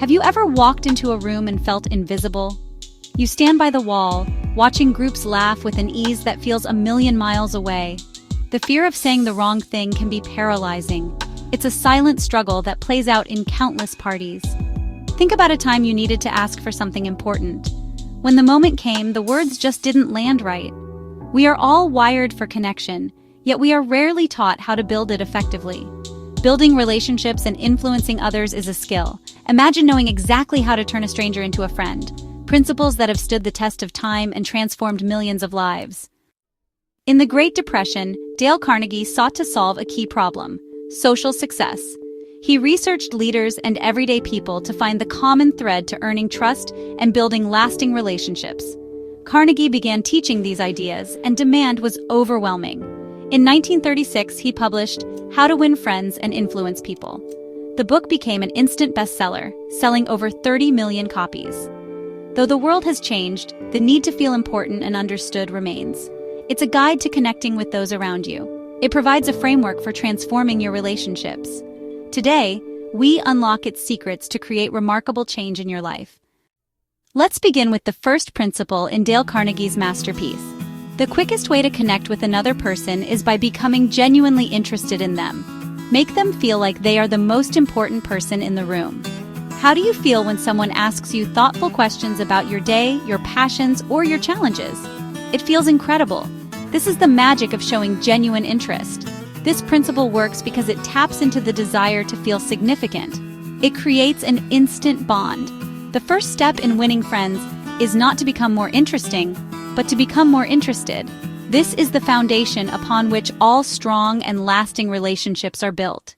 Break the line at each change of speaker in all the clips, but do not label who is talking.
Have you ever walked into a room and felt invisible? You stand by the wall, watching groups laugh with an ease that feels a million miles away. The fear of saying the wrong thing can be paralyzing. It's a silent struggle that plays out in countless parties. Think about a time you needed to ask for something important. When the moment came, the words just didn't land right. We are all wired for connection, yet we are rarely taught how to build it effectively. Building relationships and influencing others is a skill. Imagine knowing exactly how to turn a stranger into a friend. Principles that have stood the test of time and transformed millions of lives. In the Great Depression, Dale Carnegie sought to solve a key problem: social success. He researched leaders and everyday people to find the common thread to earning trust and building lasting relationships. Carnegie began teaching these ideas, and demand was overwhelming. In 1936, he published How to Win Friends and Influence People. The book became an instant bestseller, selling over 30 million copies. Though the world has changed, the need to feel important and understood remains. It's a guide to connecting with those around you. It provides a framework for transforming your relationships. Today, we unlock its secrets to create remarkable change in your life. Let's begin with the first principle in Dale Carnegie's masterpiece. The quickest way to connect with another person is by becoming genuinely interested in them. Make them feel like they are the most important person in the room. How do you feel when someone asks you thoughtful questions about your day, your passions, or your challenges? It feels incredible. This is the magic of showing genuine interest. This principle works because it taps into the desire to feel significant. It creates an instant bond. The first step in winning friends is not to become more interesting, but to become more interested. This is the foundation upon which all strong and lasting relationships are built.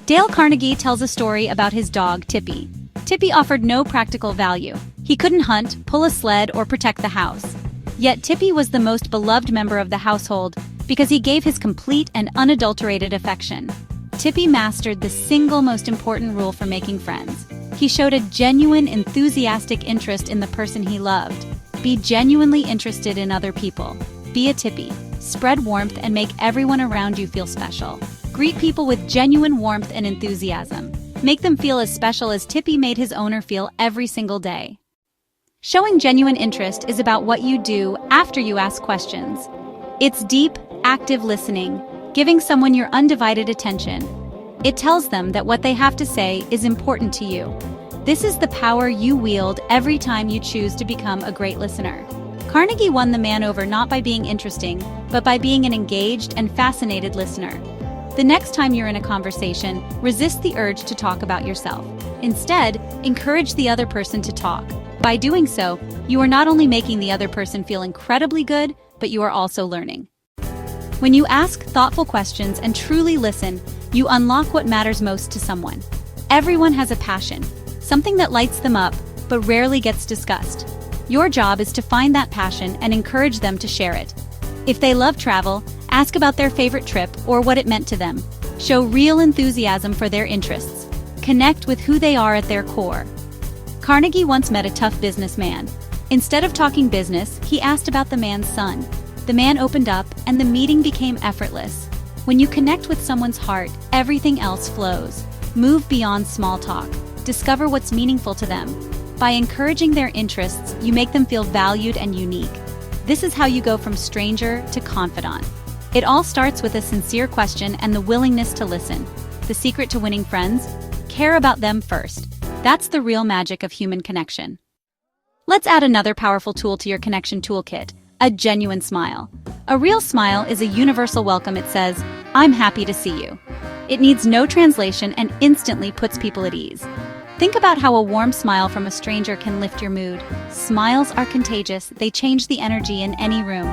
Dale Carnegie tells a story about his dog, Tippy. Tippy offered no practical value. He couldn't hunt, pull a sled, or protect the house. Yet Tippy was the most beloved member of the household because he gave his complete and unadulterated affection. Tippy mastered the single most important rule for making friends. He showed a genuine, enthusiastic interest in the person he loved. Be genuinely interested in other people. Be a Tippy. Spread warmth and make everyone around you feel special. Greet people with genuine warmth and enthusiasm. Make them feel as special as Tippy made his owner feel every single day. Showing genuine interest is about what you do after you ask questions. It's deep, active listening, giving someone your undivided attention. It tells them that what they have to say is important to you. This is the power you wield every time you choose to become a great listener. Carnegie won the man over not by being interesting, but by being an engaged and fascinated listener. The next time you're in a conversation, resist the urge to talk about yourself. Instead, encourage the other person to talk. By doing so, you are not only making the other person feel incredibly good, but you are also learning. When you ask thoughtful questions and truly listen, you unlock what matters most to someone. Everyone has a passion, something that lights them up, but rarely gets discussed. Your job is to find that passion and encourage them to share it. If they love travel, ask about their favorite trip or what it meant to them. Show real enthusiasm for their interests. Connect with who they are at their core. Carnegie once met a tough businessman. Instead of talking business, he asked about the man's son. The man opened up, and the meeting became effortless. When you connect with someone's heart, everything else flows. Move beyond small talk. Discover what's meaningful to them. By encouraging their interests, you make them feel valued and unique. This is how you go from stranger to confidant. It all starts with a sincere question and the willingness to listen. The secret to winning friends? Care about them first. That's the real magic of human connection. Let's add another powerful tool to your connection toolkit: a genuine smile. A real smile is a universal welcome. It says, "I'm happy to see you." It needs no translation and instantly puts people at ease. Think about how a warm smile from a stranger can lift your mood. Smiles are contagious. They change the energy in any room.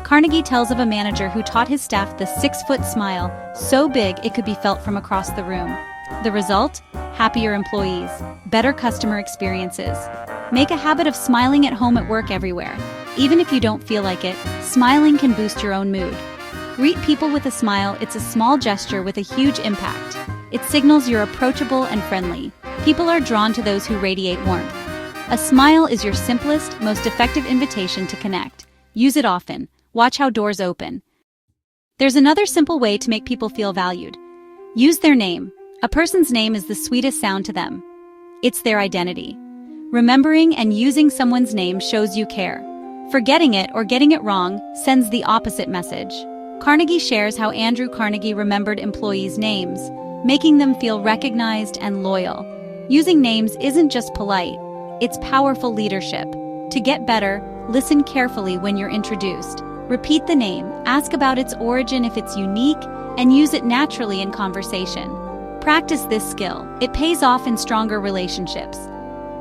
Carnegie tells of a manager who taught his staff the 6-foot smile, so big it could be felt from across the room. The result? Happier employees, better customer experiences. Make a habit of smiling at home, at work, everywhere. Even if you don't feel like it, smiling can boost your own mood. Greet people with a smile. It's a small gesture with a huge impact. It signals you're approachable and friendly. People are drawn to those who radiate warmth. A smile is your simplest, most effective invitation to connect. Use it often. Watch how doors open. There's another simple way to make people feel valued. Use their name. A person's name is the sweetest sound to them. it's their identity. Remembering and using someone's name shows you care. Forgetting it or getting it wrong sends the opposite message. Carnegie shares how Andrew Carnegie remembered employees' names, making them feel recognized and loyal. Using names isn't just polite, it's powerful leadership. To get better, listen carefully when you're introduced. Repeat the name, ask about its origin if it's unique, and use it naturally in conversation. Practice this skill. It pays off in stronger relationships.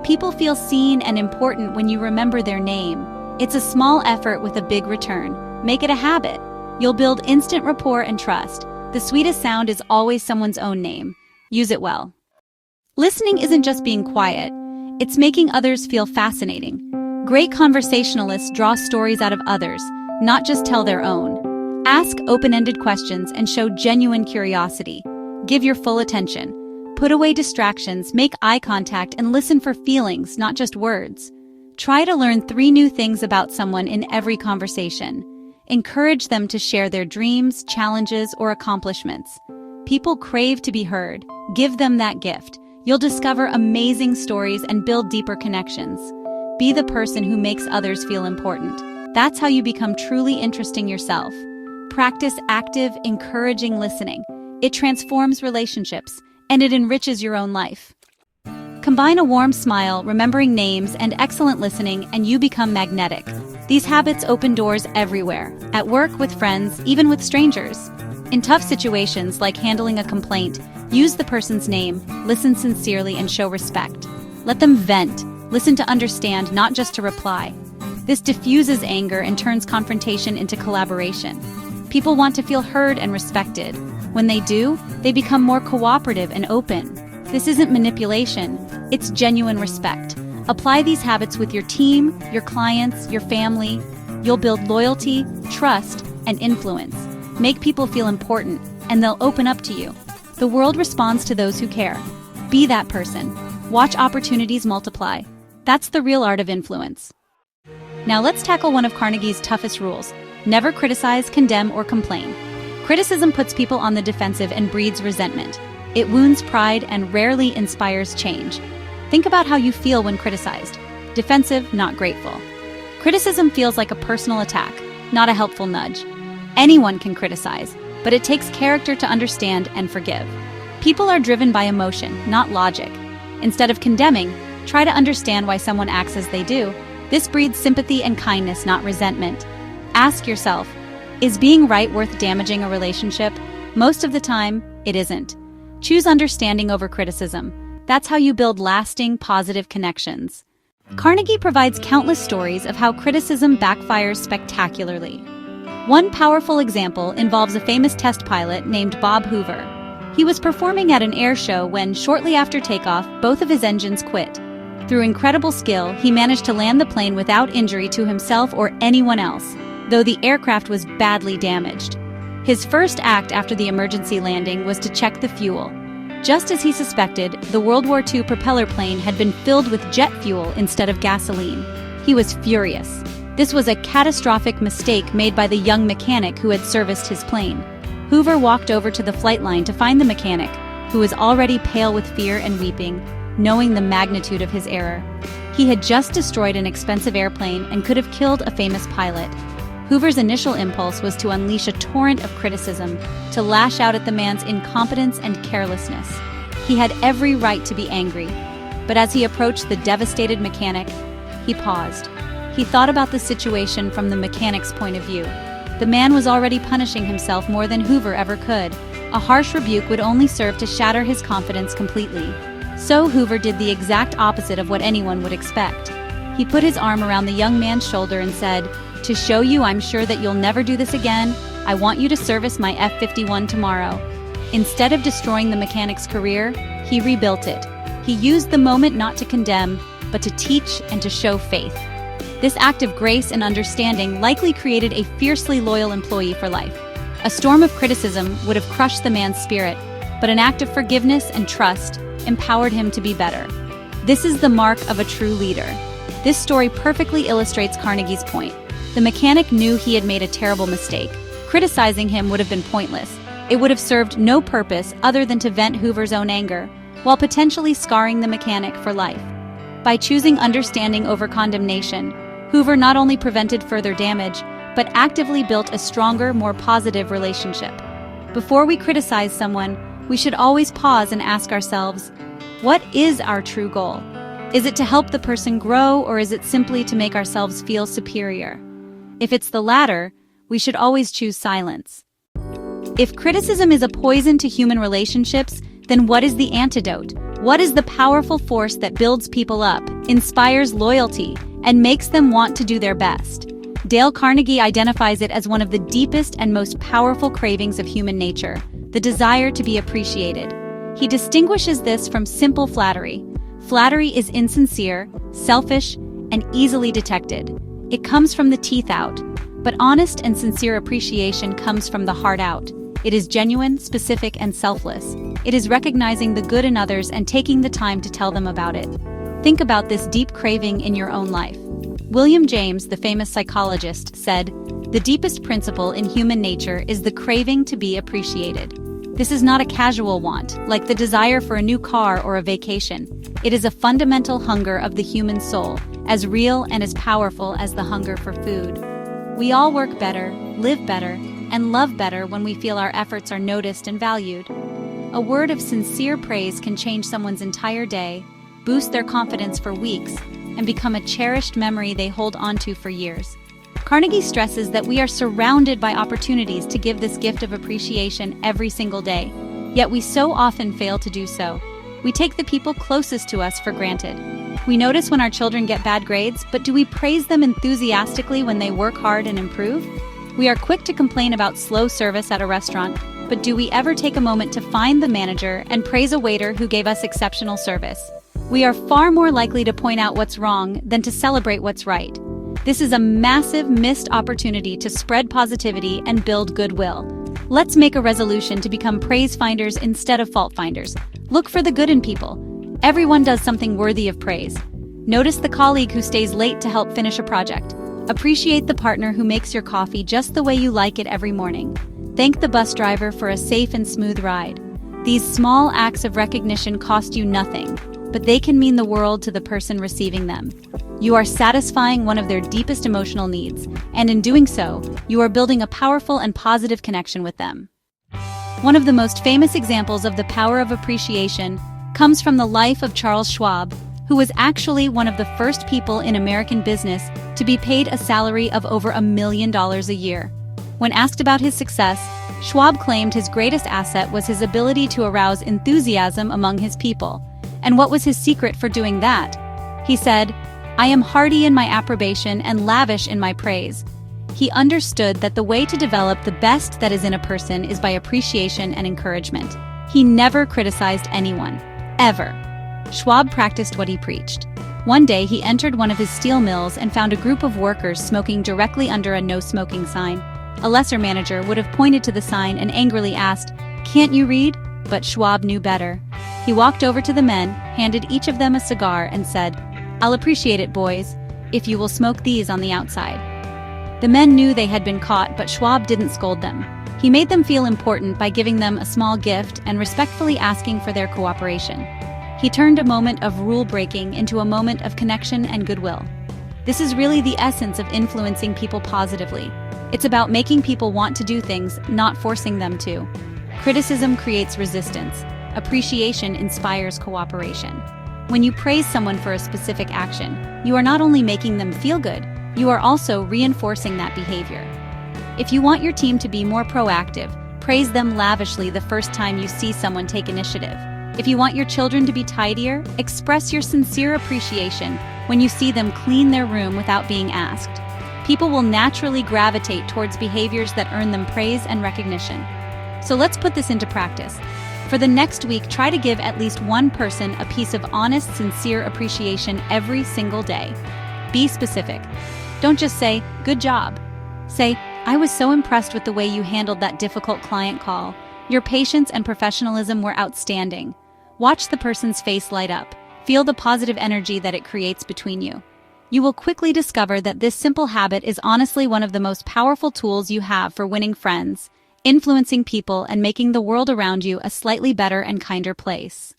People feel seen and important when you remember their name. It's a small effort with a big return. Make it a habit. You'll build instant rapport and trust. The sweetest sound is always someone's own name. Use it well. Listening isn't just being quiet. It's making others feel fascinating. Great conversationalists draw stories out of others, not just tell their own. Ask open-ended questions and show genuine curiosity. Give your full attention. Put away distractions, make eye contact, and listen for feelings, not just words. Try to learn 3 new things about someone in every conversation. Encourage them to share their dreams, challenges, or accomplishments. People crave to be heard. Give them that gift. You'll discover amazing stories and build deeper connections. Be the person who makes others feel important. That's how you become truly interesting yourself. Practice active, encouraging listening. It transforms relationships, and it enriches your own life. Combine a warm smile, remembering names, and excellent listening, and you become magnetic. These habits open doors everywhere, at work, with friends, even with strangers. In tough situations like handling a complaint, use the person's name, listen sincerely, and show respect. Let them vent. Listen to understand, not just to reply. This diffuses anger and turns confrontation into collaboration. People want to feel heard and respected. When they do, they become more cooperative and open. This isn't manipulation, it's genuine respect. Apply these habits with your team, your clients, your family. You'll build loyalty, trust, and influence. Make people feel important, and they'll open up to you. The world responds to those who care. Be that person. Watch opportunities multiply. That's the real art of influence. Now let's tackle one of Carnegie's toughest rules. Never criticize, condemn, or complain. Criticism puts people on the defensive and breeds resentment. It wounds pride and rarely inspires change. Think about how you feel when criticized. Defensive, not grateful. Criticism feels like a personal attack, not a helpful nudge. Anyone can criticize, but it takes character to understand and forgive. People are driven by emotion, not logic. Instead of condemning, try to understand why someone acts as they do. This breeds sympathy and kindness, not resentment. Ask yourself, is being right worth damaging a relationship? Most of the time, it isn't. Choose understanding over criticism. That's how you build lasting, positive connections. Carnegie provides countless stories of how criticism backfires spectacularly. One powerful example involves a famous test pilot named Bob Hoover. He was performing at an air show when, shortly after takeoff, both of his engines quit. Through incredible skill, he managed to land the plane without injury to himself or anyone else, though the aircraft was badly damaged. His first act after the emergency landing was to check the fuel. Just as he suspected, the World War II propeller plane had been filled with jet fuel instead of gasoline. He was furious. This was a catastrophic mistake made by the young mechanic who had serviced his plane. Hoover walked over to the flight line to find the mechanic, who was already pale with fear and weeping, knowing the magnitude of his error. He had just destroyed an expensive airplane and could have killed a famous pilot. Hoover's initial impulse was to unleash a torrent of criticism, to lash out at the man's incompetence and carelessness. He had every right to be angry, but as he approached the devastated mechanic, he paused. He thought about the situation from the mechanic's point of view. The man was already punishing himself more than Hoover ever could. A harsh rebuke would only serve to shatter his confidence completely. So Hoover did the exact opposite of what anyone would expect. He put his arm around the young man's shoulder and said, "To show you I'm sure that you'll never do this again, I want you to service my F-51 tomorrow." Instead of destroying the mechanic's career, he rebuilt it. He used the moment not to condemn, but to teach and to show faith. This act of grace and understanding likely created a fiercely loyal employee for life. A storm of criticism would have crushed the man's spirit, but an act of forgiveness and trust empowered him to be better. This is the mark of a true leader. This story perfectly illustrates Carnegie's point. The mechanic knew he had made a terrible mistake. Criticizing him would have been pointless. It would have served no purpose other than to vent Hoover's own anger. while potentially scarring the mechanic for life. By choosing understanding over condemnation, Hoover not only prevented further damage, but actively built a stronger, more positive relationship. Before we criticize someone, we should always pause and ask ourselves, what is our true goal? Is it to help the person grow, or is it simply to make ourselves feel superior? If it's the latter, we should always choose silence. If criticism is a poison to human relationships, then what is the antidote? What is the powerful force that builds people up, inspires loyalty, and makes them want to do their best? Dale Carnegie identifies it as one of the deepest and most powerful cravings of human nature, the desire to be appreciated. He distinguishes this from simple flattery. Flattery is insincere, selfish, and easily detected. It comes from the teeth out, but honest and sincere appreciation comes from the heart out. It is genuine, specific, and selfless. It is recognizing the good in others and taking the time to tell them about it. Think about this deep craving in your own life. William James, the famous psychologist, said, "The deepest principle in human nature is the craving to be appreciated." This is not a casual want, like the desire for a new car or a vacation. It is a fundamental hunger of the human soul, as real and as powerful as the hunger for food. We all work better, live better, and love better when we feel our efforts are noticed and valued. A word of sincere praise can change someone's entire day, boost their confidence for weeks, and become a cherished memory they hold onto for years. Carnegie stresses that we are surrounded by opportunities to give this gift of appreciation every single day, yet we so often fail to do so. We take the people closest to us for granted. We notice when our children get bad grades, but do we praise them enthusiastically when they work hard and improve? We are quick to complain about slow service at a restaurant, but do we ever take a moment to find the manager and praise a waiter who gave us exceptional service? We are far more likely to point out what's wrong than to celebrate what's right. This is a massive missed opportunity to spread positivity and build goodwill. Let's make a resolution to become praise finders instead of fault finders. Look for the good in people. Everyone does something worthy of praise. Notice the colleague who stays late to help finish a project. Appreciate the partner who makes your coffee just the way you like it every morning. Thank the bus driver for a safe and smooth ride. These small acts of recognition cost you nothing, but they can mean the world to the person receiving them. You are satisfying one of their deepest emotional needs, and in doing so, you are building a powerful and positive connection with them. One of the most famous examples of the power of appreciation comes from the life of Charles Schwab, who was actually one of the first people in American business to be paid a salary of over $1 million a year. When asked about his success, Schwab claimed his greatest asset was his ability to arouse enthusiasm among his people. And what was his secret for doing that? He said, "I am hearty in my approbation and lavish in my praise." He understood that the way to develop the best that is in a person is by appreciation and encouragement. He never criticized anyone, ever. Schwab practiced what he preached. One day he entered one of his steel mills and found a group of workers smoking directly under a no-smoking sign. A lesser manager would have pointed to the sign and angrily asked, "Can't you read?" But Schwab knew better. He walked over to the men, handed each of them a cigar, and said, "I'll appreciate it, boys, if you will smoke these on the outside." The men knew they had been caught, but Schwab didn't scold them. He made them feel important by giving them a small gift and respectfully asking for their cooperation. He turned a moment of rule-breaking into a moment of connection and goodwill. This is really the essence of influencing people positively. It's about making people want to do things, not forcing them to. Criticism creates resistance. Appreciation inspires cooperation. When you praise someone for a specific action, you are not only making them feel good, you are also reinforcing that behavior. If you want your team to be more proactive, praise them lavishly the first time you see someone take initiative. If you want your children to be tidier, express your sincere appreciation when you see them clean their room without being asked. People will naturally gravitate towards behaviors that earn them praise and recognition. So let's put this into practice. For the next week, try to give at least one person a piece of honest, sincere appreciation every single day. Be specific. Don't just say, "Good job." Say, "I was so impressed with the way you handled that difficult client call. Your patience and professionalism were outstanding." Watch the person's face light up. Feel the positive energy that it creates between you. You will quickly discover that this simple habit is honestly one of the most powerful tools you have for winning friends, influencing people, and making the world around you a slightly better and kinder place.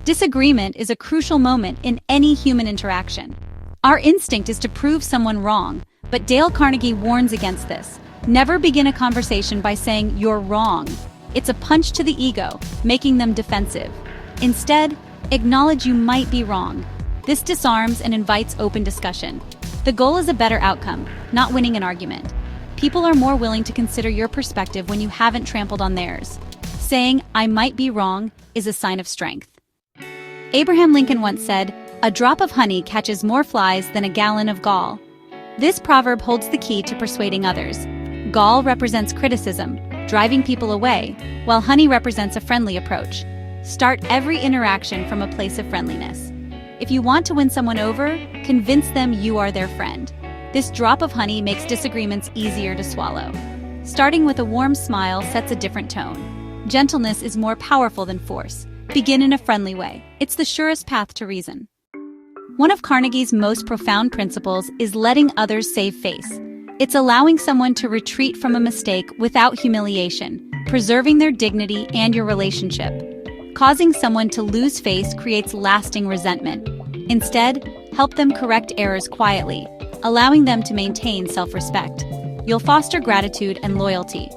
Disagreement is a crucial moment in any human interaction. Our instinct is to prove someone wrong, but Dale Carnegie warns against this. Never begin a conversation by saying you're wrong. It's a punch to the ego, making them defensive. Instead, acknowledge you might be wrong. This disarms and invites open discussion. The goal is a better outcome, not winning an argument. People are more willing to consider your perspective when you haven't trampled on theirs. Saying, "I might be wrong," is a sign of strength. Abraham Lincoln once said, "A drop of honey catches more flies than a gallon of gall." This proverb holds the key to persuading others. Gall represents criticism, driving people away, while honey represents a friendly approach. Start every interaction from a place of friendliness. If you want to win someone over, convince them you are their friend. This drop of honey makes disagreements easier to swallow. Starting with a warm smile sets a different tone. Gentleness is more powerful than force. Begin in a friendly way. It's the surest path to reason. One of Carnegie's most profound principles is letting others save face. It's allowing someone to retreat from a mistake without humiliation, preserving their dignity and your relationship. Causing someone to lose face creates lasting resentment. Instead, help them correct errors quietly, allowing them to maintain self-respect. You'll foster gratitude and loyalty.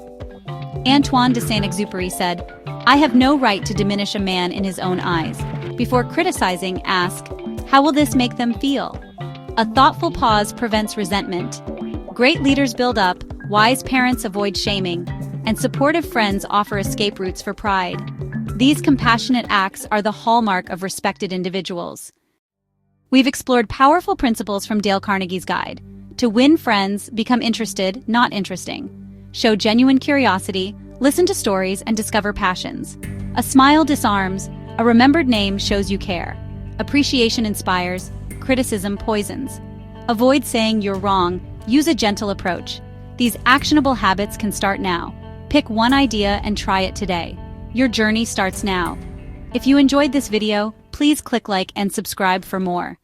Antoine de Saint-Exupéry said, "I have no right to diminish a man in his own eyes. Before criticizing, ask, how will this make them feel?" A thoughtful pause prevents resentment. Great leaders build up, wise parents avoid shaming, and supportive friends offer escape routes for pride. These compassionate acts are the hallmark of respected individuals. We've explored powerful principles from Dale Carnegie's guide. To win friends, become interested, not interesting. Show genuine curiosity, listen to stories, and discover passions. A smile disarms, a remembered name shows you care. Appreciation inspires, criticism poisons. Avoid saying you're wrong, use a gentle approach. These actionable habits can start now. Pick one idea and try it today. Your journey starts now. If you enjoyed this video, please click like and subscribe for more.